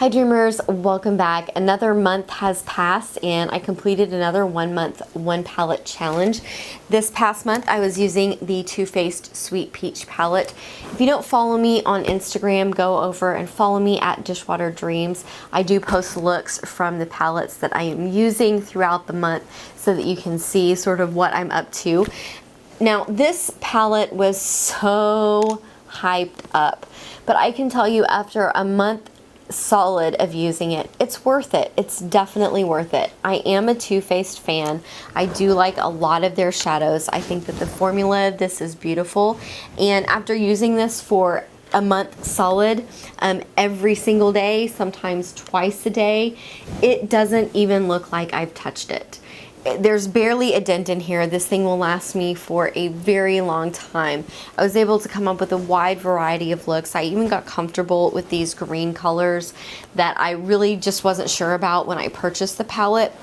Hi Dreamers, welcome back. Another month has passed and I completed another 1 month, 1 palette challenge. This past month I was using the Too Faced Sweet Peach palette. If you don't follow me on Instagram, go over and follow me at dishwaterdreams. I do post looks from the palettes that I am using throughout the month so that you can see sort of what I'm up to. Now this palette was so hyped up, but I can tell you after a month solid of using it, it's worth it. It's definitely worth it. I am a Too Faced fan. I do like a lot of their shadows. I think that the formula, this is beautiful. And after using this for a month solid, every single day, sometimes twice a day, it doesn't even look like I've touched it. There's barely a dent in here. This thing will last me for a very long time. I was able to come up with a wide variety of looks. I even got comfortable with these green colors that I really just wasn't sure about when I purchased the palette.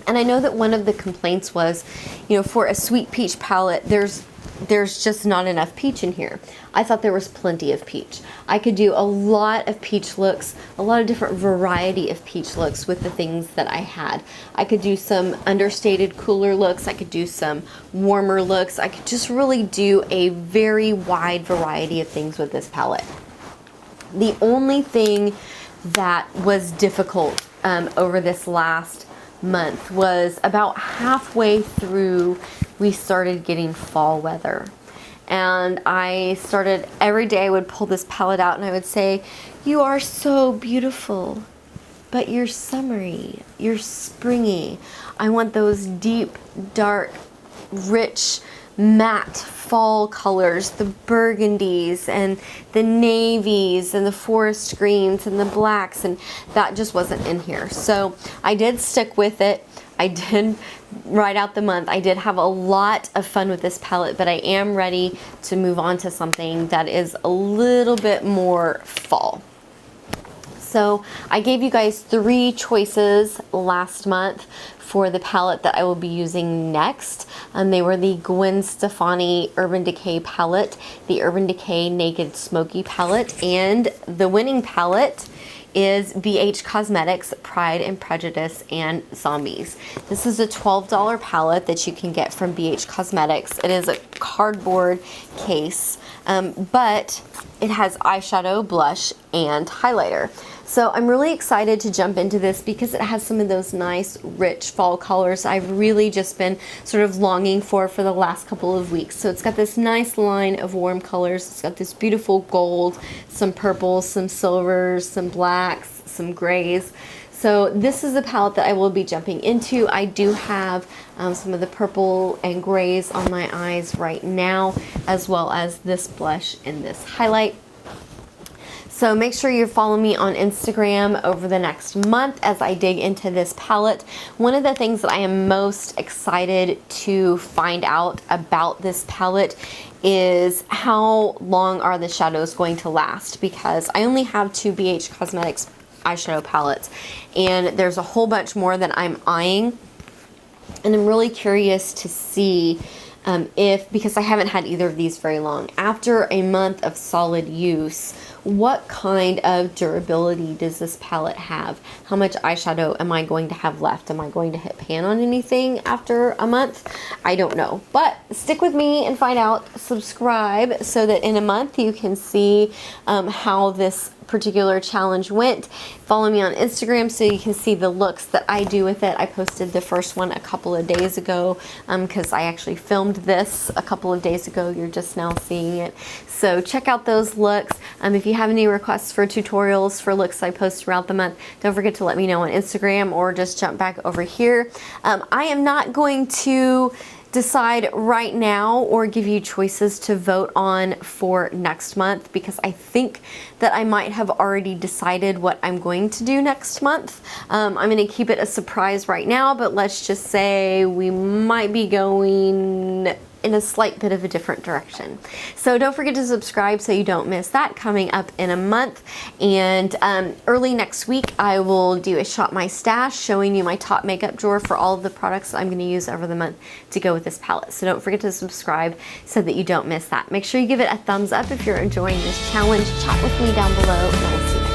And I know that one of the complaints was, you know, for a sweet peach palette, there's just not enough peach in here. I thought there was plenty of peach. I could do a lot of peach looks, a lot of different variety of peach looks with the things that I had. I could do some understated, cooler looks. I could do some warmer looks. I could just really do a very wide variety of things with this palette. The only thing that was difficult over this last month was about halfway through we started getting fall weather, and I started every day I would pull this palette out and I would say, you are so beautiful, but you're summery, you're springy. I want those deep, dark, rich, matte fall colors, the burgundies and the navies and the forest greens and the blacks, and that just wasn't in here. So I did stick with it. I did ride out the month. I did have a lot of fun with this palette, but I am ready to move on to something that is a little bit more fall. So I gave you guys 3 choices last month for the palette that I will be using next. They were the Gwen Stefani Urban Decay palette, the Urban Decay Naked Smoky palette, and the winning palette is BH Cosmetics Pride and Prejudice and Zombies. This is a $12 palette that you can get from BH Cosmetics. It is a cardboard case, but it has eyeshadow, blush, and highlighter. So I'm really excited to jump into this because it has some of those nice, rich fall colors I've really just been sort of longing for the last couple of weeks. So it's got this nice line of warm colors. It's got this beautiful gold, some purples, some silvers, some blacks, some grays. So this is the palette that I will be jumping into. I do have some of the purple and grays on my eyes right now, as well as this blush and this highlight. So make sure you follow me on Instagram over the next month as I dig into this palette. One of the things that I am most excited to find out about this palette is how long are the shadows going to last, because I only have 2 BH Cosmetics eyeshadow palettes and there's a whole bunch more that I'm eyeing, and I'm really curious to see because I haven't had either of these very long. After a month of solid use, what kind of durability does this palette have? How much eyeshadow am I going to have left? Am I going to hit pan on anything after a month? I don't know, but stick with me and find out. Subscribe so that in a month you can see how this particular challenge went. Follow me on Instagram so you can see the looks that I do with it. I posted the first one a couple of days ago because I actually filmed this a couple of days ago. You're just now seeing it. So check out those looks. If you have any requests for tutorials for looks I post throughout the month, don't forget to let me know on Instagram or just jump back over here. I am not going to decide right now or give you choices to vote on for next month because I think that I might have already decided what I'm going to do next month. I'm going to keep it a surprise right now, but let's just say we might be going in a slight bit of a different direction. So don't forget to subscribe so you don't miss that coming up in a month. And early next week, I will do a Shop My Stash showing you my top makeup drawer for all of the products I'm going to use over the month to go with this palette. So don't forget to subscribe so that you don't miss that. Make sure you give it a thumbs up if you're enjoying this challenge. Chat with me down below and I will see you.